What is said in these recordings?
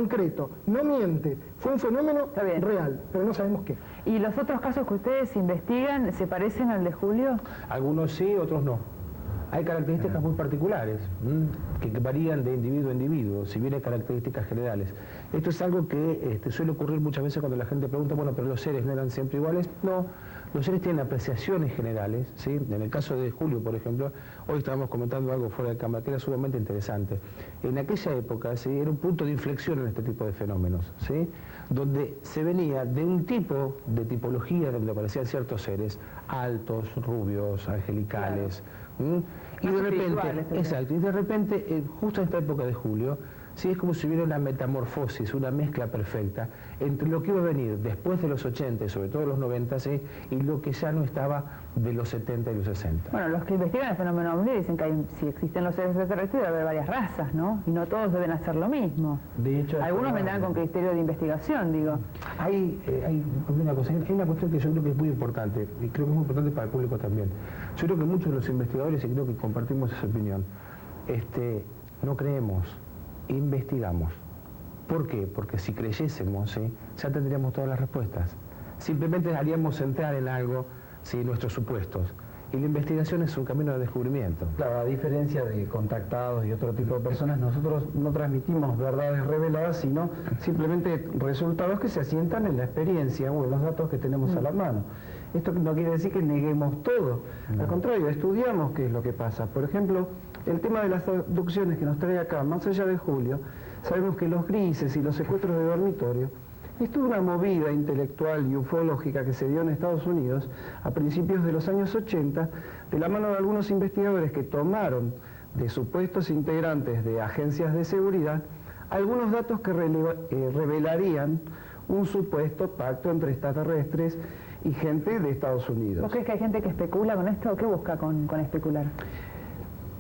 concreto, no miente, fue un fenómeno real, pero no sabemos qué. ¿Y los otros casos que ustedes investigan se parecen al de Julio? Algunos sí, otros no. Hay características muy particulares, que varían de individuo a individuo, si bien hay características generales. Esto es algo que suele ocurrir muchas veces cuando la gente pregunta, bueno, pero los seres no eran siempre iguales. No, los seres tienen apreciaciones generales, ¿sí? En el caso de Julio, por ejemplo, hoy estábamos comentando algo fuera de cámara que era sumamente interesante. En aquella época, ¿sí?, era un punto de inflexión en este tipo de fenómenos, ¿sí?, donde se venía de un tipo de tipología donde aparecían ciertos seres altos, rubios, angelicales, claro. Y de repente, exacto, y de repente, justo en esta época de Julio, sí, es como si hubiera una metamorfosis, una mezcla perfecta entre lo que iba a venir después de los 80 y sobre todo los 90, ¿sí?, y lo que ya no estaba de los 70 y los 60. Bueno, los que investigan el fenómeno ovni dicen que si existen los seres extraterrestres debe haber varias razas, ¿no? Y no todos deben hacer lo mismo. De hecho, algunos vendrán con criterio de investigación, digo. Hay una cuestión que yo creo que es muy importante, y creo que es muy importante para el público también. Yo creo que muchos de los investigadores, y creo que compartimos esa opinión, no creemos, investigamos. ¿Por qué? Porque si creyésemos, ¿sí?, ya tendríamos todas las respuestas. Simplemente haríamos entrar en algo, ¿sí?, nuestros supuestos. Y la investigación es un camino de descubrimiento. Claro, a diferencia de contactados y otro tipo de personas, nosotros no transmitimos verdades reveladas, sino simplemente resultados que se asientan en la experiencia o en los datos que tenemos a la mano. Esto no quiere decir que neguemos todo. No. Al contrario, estudiamos qué es lo que pasa. Por ejemplo, el tema de las abducciones que nos trae acá, más allá de Julio, sabemos que los grises y los secuestros de dormitorio es toda una movida intelectual y ufológica que se dio en Estados Unidos a principios de los años 80, de la mano de algunos investigadores que tomaron de supuestos integrantes de agencias de seguridad algunos datos que revelarían un supuesto pacto entre extraterrestres y gente de Estados Unidos. ¿Vos crees que hay gente que especula con esto? ¿Qué busca con especular?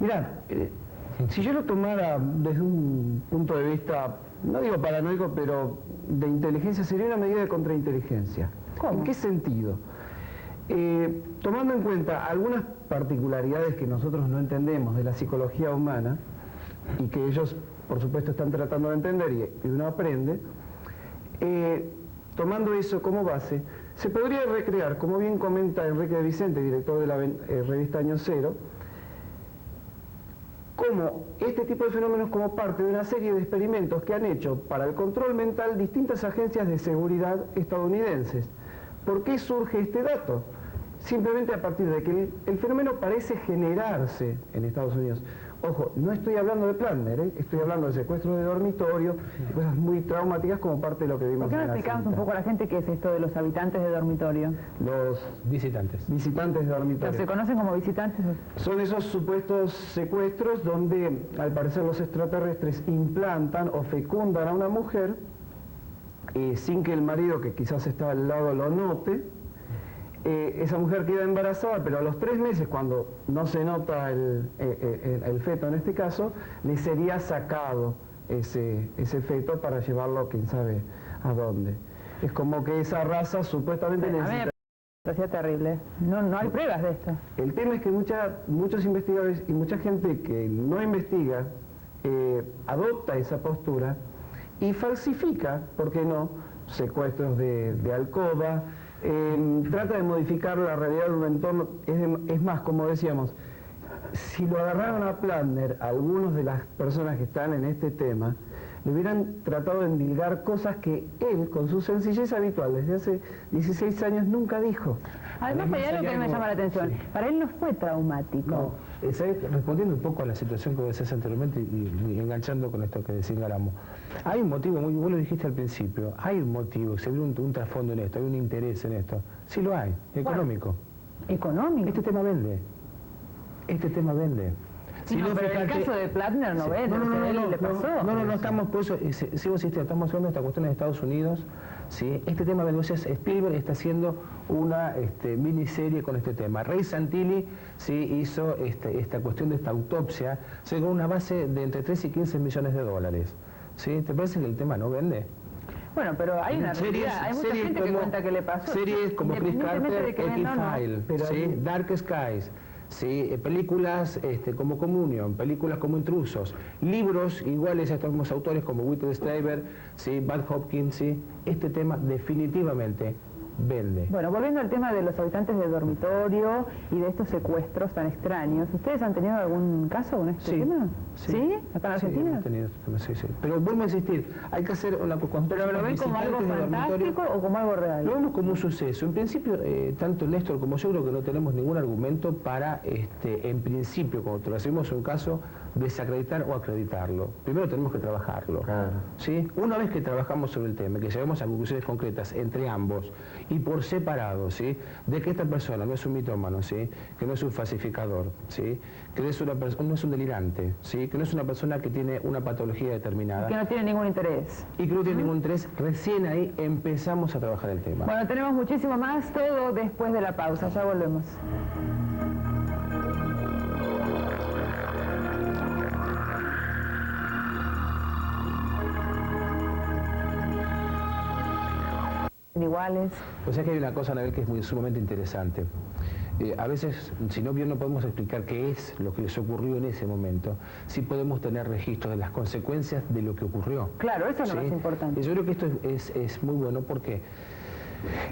Mirá, si yo lo tomara desde un punto de vista, no digo paranoico, pero de inteligencia, sería una medida de contrainteligencia. ¿Cómo? ¿En qué sentido? Tomando en cuenta algunas particularidades que nosotros no entendemos de la psicología humana y que ellos, por supuesto, están tratando de entender y uno aprende, tomando eso como base, se podría recrear, como bien comenta Enrique de Vicente, director de la revista Año Cero, como este tipo de fenómenos como parte de una serie de experimentos que han hecho para el control mental distintas agencias de seguridad estadounidenses. ¿Por qué surge este dato? Simplemente a partir de que el fenómeno parece generarse en Estados Unidos. Ojo, no estoy hablando de Plantner, estoy hablando de secuestro de dormitorio, cosas muy traumáticas como parte de lo que vimos. ¿Por qué no explicamos un poco a la gente qué es esto de los habitantes de dormitorio? Los visitantes. Visitantes de dormitorio. ¿Se conocen como visitantes? Son esos supuestos secuestros donde, al parecer, los extraterrestres implantan o fecundan a una mujer sin que el marido, que quizás está al lado, lo note. Esa mujer queda embarazada, pero a los 3 meses, cuando no se nota el feto en este caso, le sería sacado ese feto para llevarlo quién sabe a dónde. Es como que esa raza supuestamente necesita... A mí me parecía terrible. No hay pruebas de esto. El tema es que muchos investigadores y mucha gente que no investiga adopta esa postura y falsifica, ¿por qué no?, secuestros de alcoba. Trata de modificar la realidad de un entorno. Es más, como decíamos, si lo agarraron a Plantner, algunos de las personas que están en este tema, le hubieran tratado de endilgar cosas que él, con su sencillez habitual, desde hace 16 años nunca dijo. Además, hay algo que me llama la atención. Para él no fue traumático. No, respondiendo un poco a la situación que decías anteriormente y enganchando con esto que decía Garamo, hay un motivo, vos lo dijiste al principio, hay un motivo, se ve un trasfondo en esto, hay un interés en esto. Sí lo hay, económico. ¿Económico? Este tema vende. Este tema vende. Si no, pero en el caso de Plantner no vende, no estamos por eso, sigo insistiendo, estamos hablando de esta cuestión de Estados Unidos, ¿sí? Este tema vende, o sea, Spielberg está haciendo una miniserie con este tema. Ray Santilli, ¿sí?, hizo esta cuestión de esta autopsia, ¿sí?, con una base de entre 3 y 15 millones de dólares. ¿Sí? ¿Te parece que el tema no vende? Bueno, pero hay una realidad, hay mucha gente que cuenta que le pasó. Series como Chris Carter, X-Files, ¿sí?, Dark Skies, ¿sí? Películas como Communion, películas como Intrusos, libros iguales a estos mismos autores como Whitney Strieber, ¿sí? Bud Hopkins, ¿sí? Este tema definitivamente vende. Bueno, volviendo al tema de los habitantes de dormitorio y de estos secuestros tan extraños, ¿ustedes han tenido algún caso con este tema? ¿Sí? ¿Acá en Argentina? Hemos tenido, sí. Pero vuelvo a insistir, hay que hacer una cuestión. ¿Pero lo ven como algo fantástico o como algo real? Lo vemos como un suceso. En principio, tanto Néstor como yo creo que no tenemos ningún argumento para, en principio, cuando recibimos un caso, desacreditar o acreditarlo. Primero tenemos que trabajarlo. Claro. ¿Sí? Una vez que trabajamos sobre el tema, que lleguemos a conclusiones concretas entre ambos y por separado, ¿sí? De que esta persona no es un mitómano, ¿sí? Que no es un falsificador, ¿sí? Que no es una persona, no es un delirante, ¿sí? Que no es una persona que tiene una patología determinada. Que no tiene ningún interés. Y que no tiene ningún interés, recién ahí empezamos a trabajar el tema. Bueno, tenemos muchísimo más, todo después de la pausa, ya volvemos. Iguales. O sea que hay una cosa, Anabel, que es sumamente interesante. A veces, si no bien no podemos explicar qué es lo que les ocurrió en ese momento, sí podemos tener registros de las consecuencias de lo que ocurrió. Claro, eso es lo ¿sí? más importante. Y yo creo que esto es muy bueno porque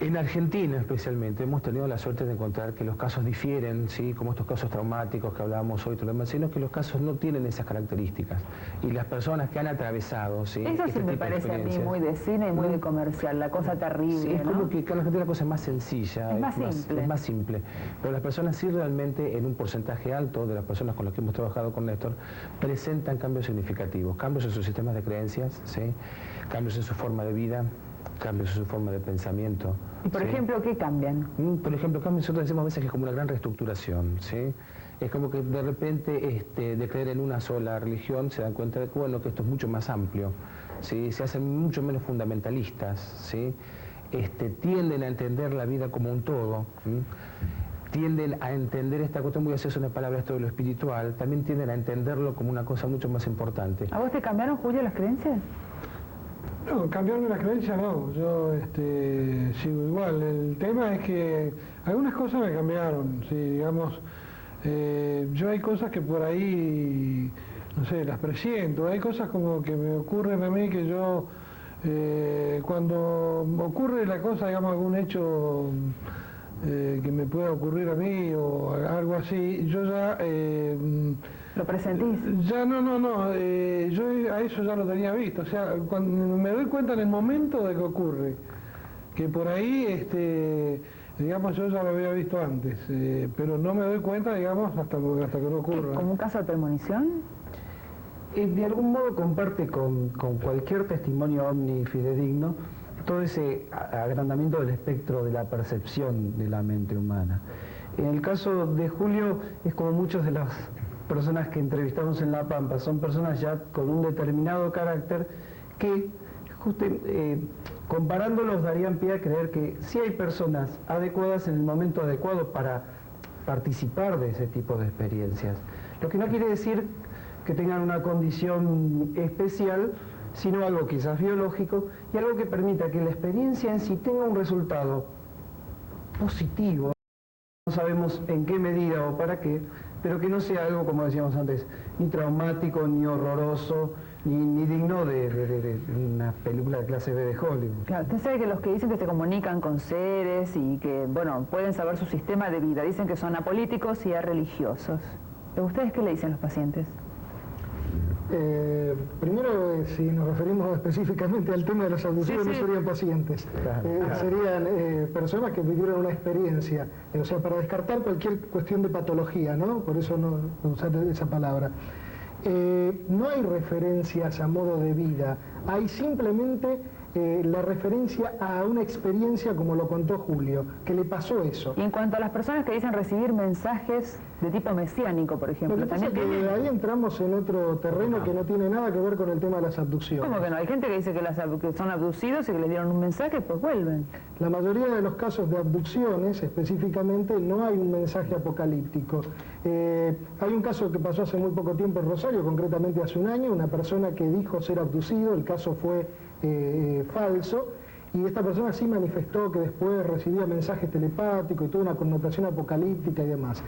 en Argentina especialmente hemos tenido la suerte de encontrar que los casos difieren, ¿sí? Como estos casos traumáticos que hablábamos hoy, sino que los casos no tienen esas características. Y las personas que han atravesado, ¿sí? Eso sí me parece a mí muy de cine y muy de comercial, la cosa terrible, sí, es ¿no? como que en Argentina la cosa es más sencilla, es más simple. Pero las personas sí realmente, en un porcentaje alto de las personas con las que hemos trabajado con Néstor, presentan cambios significativos, cambios en sus sistemas de creencias, ¿sí? Cambios en su forma de vida, cambios en su forma de pensamiento. Y por ejemplo, ¿qué cambian? Por ejemplo, cambios, nosotros decimos a veces que es como una gran reestructuración, ¿sí? Es como que de repente de creer en una sola religión se dan cuenta de que, bueno, que esto es mucho más amplio, ¿sí? Se hacen mucho menos fundamentalistas, ¿sí? Tienden a entender la vida como un todo, ¿sí? Tienden a entender esta cuestión, voy a hacer una palabra, esto de lo espiritual, también tienden a entenderlo como una cosa mucho más importante. ¿A vos te cambiaron, Julio, las creencias? No, cambiarme las creencias no, yo sigo igual. El tema es que algunas cosas me cambiaron, sí, digamos, yo hay cosas que por ahí, no sé, las presiento, hay cosas como que me ocurren a mí que yo, cuando ocurre la cosa, digamos, algún hecho que me pueda ocurrir a mí o algo así, yo ya... ¿Lo presentís? Ya no, yo a eso ya lo tenía visto, o sea, cuando me doy cuenta en el momento de que ocurre, que por ahí, digamos, yo ya lo había visto antes, pero no me doy cuenta, digamos, hasta que no ocurra. ¿Como un caso de premonición? De algún modo comparte con cualquier testimonio ovni fidedigno todo ese agrandamiento del espectro de la percepción de la mente humana. En el caso de Julio, es como muchos de las personas que entrevistamos en La Pampa, son personas ya con un determinado carácter que, comparándolos, darían pie a creer que sí hay personas adecuadas en el momento adecuado para participar de ese tipo de experiencias. Lo que no quiere decir que tengan una condición especial, sino algo quizás biológico y algo que permita que la experiencia en sí tenga un resultado positivo. No sabemos en qué medida o para qué, pero que no sea algo, como decíamos antes, ni traumático, ni horroroso, ni digno de una película de clase B de Hollywood. Claro, usted sabe que los que dicen que se comunican con seres y que, bueno, pueden saber su sistema de vida, dicen que son apolíticos y religiosos. ¿Ustedes qué le dicen los pacientes? Primero, si nos referimos específicamente al tema de las abducciones, no serían pacientes, serían personas que vivieron una experiencia, o sea, para descartar cualquier cuestión de patología, ¿no? Por eso no usar esa palabra. No hay referencias a modo de vida, hay simplemente la referencia a una experiencia como lo contó Julio, que le pasó eso. Y en cuanto a las personas que dicen recibir mensajes de tipo mesiánico, por ejemplo, lo que pasa es que ahí entramos en otro terreno que no tiene nada que ver con el tema de las abducciones. ¿Cómo que no? Hay gente que dice que son abducidos y que les dieron un mensaje, pues vuelven. La mayoría de los casos de abducciones, específicamente, no hay un mensaje apocalíptico. Hay un caso que pasó hace muy poco tiempo en Rosario, concretamente hace un año, una persona que dijo ser abducido, el caso fue falso, y esta persona sí manifestó que después recibía mensajes telepáticos y toda una connotación apocalíptica y demás.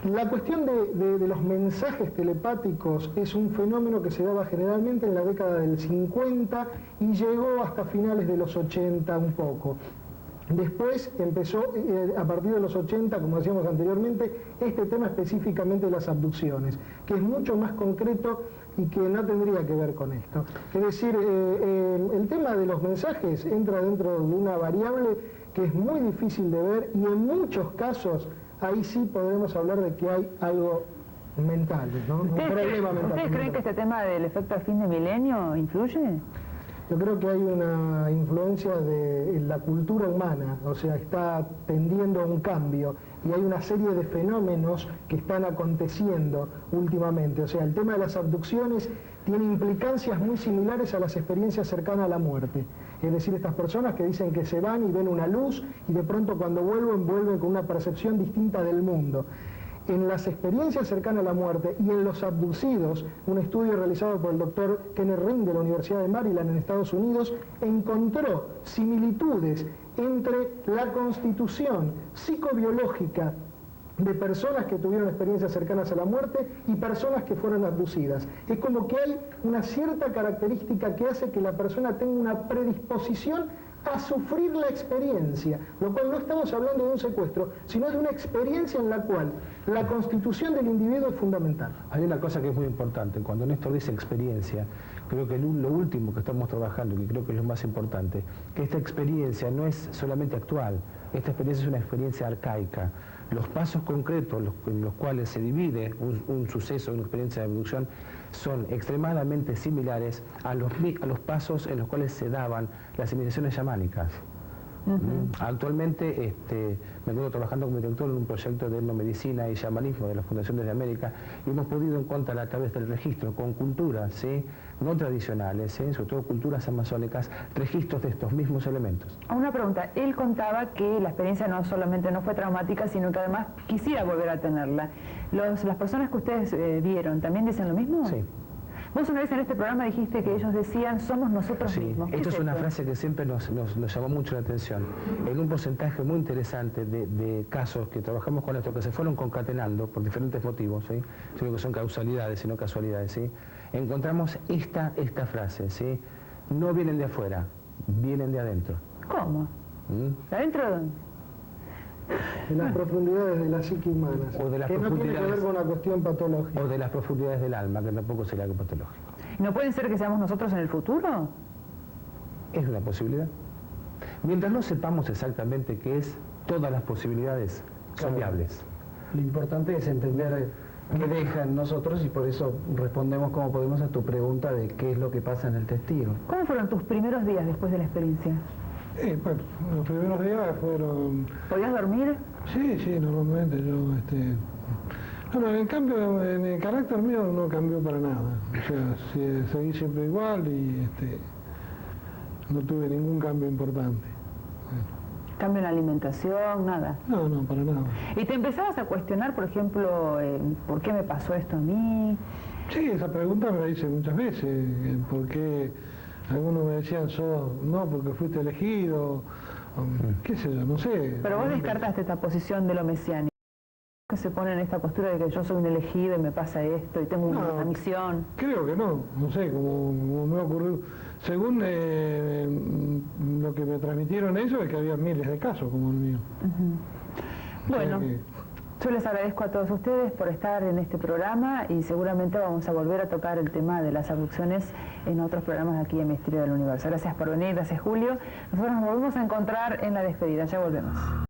La cuestión de los mensajes telepáticos es un fenómeno que se daba generalmente en la década del 50 y llegó hasta finales de los 80 un poco. Después empezó, a partir de los 80, como decíamos anteriormente, este tema específicamente de las abducciones, que es mucho más concreto y que no tendría que ver con esto. Es decir, el tema de los mensajes entra dentro de una variable que es muy difícil de ver y en muchos casos ahí sí podremos hablar de que hay algo mental, ¿no? Un problema mental. ¿Ustedes creen que este tema del efecto al fin de milenio influye? Yo creo que hay una influencia de la cultura humana, o sea, está tendiendo a un cambio y hay una serie de fenómenos que están aconteciendo últimamente. O sea, el tema de las abducciones tiene implicancias muy similares a las experiencias cercanas a la muerte. Es decir, estas personas que dicen que se van y ven una luz y de pronto cuando vuelven con una percepción distinta del mundo. En las experiencias cercanas a la muerte y en los abducidos, un estudio realizado por el doctor Kenneth Ring de la Universidad de Maryland en Estados Unidos encontró similitudes entre la constitución psicobiológica de personas que tuvieron experiencias cercanas a la muerte y personas que fueron abducidas. Es como que hay una cierta característica que hace que la persona tenga una predisposición a sufrir la experiencia, lo cual no estamos hablando de un secuestro, sino de una experiencia en la cual la constitución del individuo es fundamental. Hay una cosa que es muy importante, cuando Néstor dice experiencia, creo que lo último que estamos trabajando, y que creo que es lo más importante, que esta experiencia no es solamente actual, esta experiencia es una experiencia arcaica. Los pasos concretos en los cuales se divide un suceso, una experiencia de abducción, son extremadamente similares a los pasos en los cuales se daban las iniciaciones chamánicas. Actualmente me encuentro trabajando como director en un proyecto de etnomedicina y chamanismo de la Fundación Desde América y hemos podido encontrar a través del registro con culturas no tradicionales, sobre todo culturas amazónicas, registros de estos mismos elementos. Una pregunta, él contaba que la experiencia no solamente no fue traumática, sino que además quisiera volver a tenerla. ¿Las personas que ustedes vieron también dicen lo mismo? Sí. Vos una vez en este programa dijiste que ellos decían, somos nosotros mismos. Esto es una frase que siempre nos llamó mucho la atención. En un porcentaje muy interesante de casos que trabajamos con esto, que se fueron concatenando por diferentes motivos, ¿sí? Sino que son causalidades, sino casualidades, ¿sí? Encontramos esta frase, ¿sí? No vienen de afuera, vienen de adentro. ¿Cómo? ¿De adentro de dónde? De las profundidades de la psique humana, O de las que no tiene que ver con una cuestión patológica. O de las profundidades del alma, que tampoco sería algo patológico. ¿No pueden ser que seamos nosotros en el futuro? Es una posibilidad. Mientras no sepamos exactamente qué es, todas las posibilidades son viables. Lo importante es entender qué deja en nosotros y por eso respondemos como podemos a tu pregunta de qué es lo que pasa en el testigo. ¿Cómo fueron tus primeros días después de la experiencia? Pues, los primeros días fueron... ¿Podías dormir? Sí, normalmente yo... No, en cambio, en el carácter mío no cambió para nada. O sea, seguí siempre igual y no tuve ningún cambio importante. ¿Cambio en la alimentación? Nada. No, para nada. ¿Y te empezabas a cuestionar, por ejemplo, por qué me pasó esto a mí? Sí, esa pregunta me la hice muchas veces. ¿Por qué? Algunos me decían, no, porque fuiste elegido, qué sé yo, no sé. Pero vos descartaste esta posición de lo mesiánico, que se pone en esta postura de que yo soy un elegido y me pasa esto y tengo una misión. Creo que no sé, como me ocurrió. Según lo que me transmitieron ellos, es que había miles de casos como el mío. Bueno. Yo les agradezco a todos ustedes por estar en este programa y seguramente vamos a volver a tocar el tema de las abducciones en otros programas de aquí en Misterio del Universo. Gracias por venir, gracias Julio. Nosotros nos volvemos a encontrar en la despedida, ya volvemos.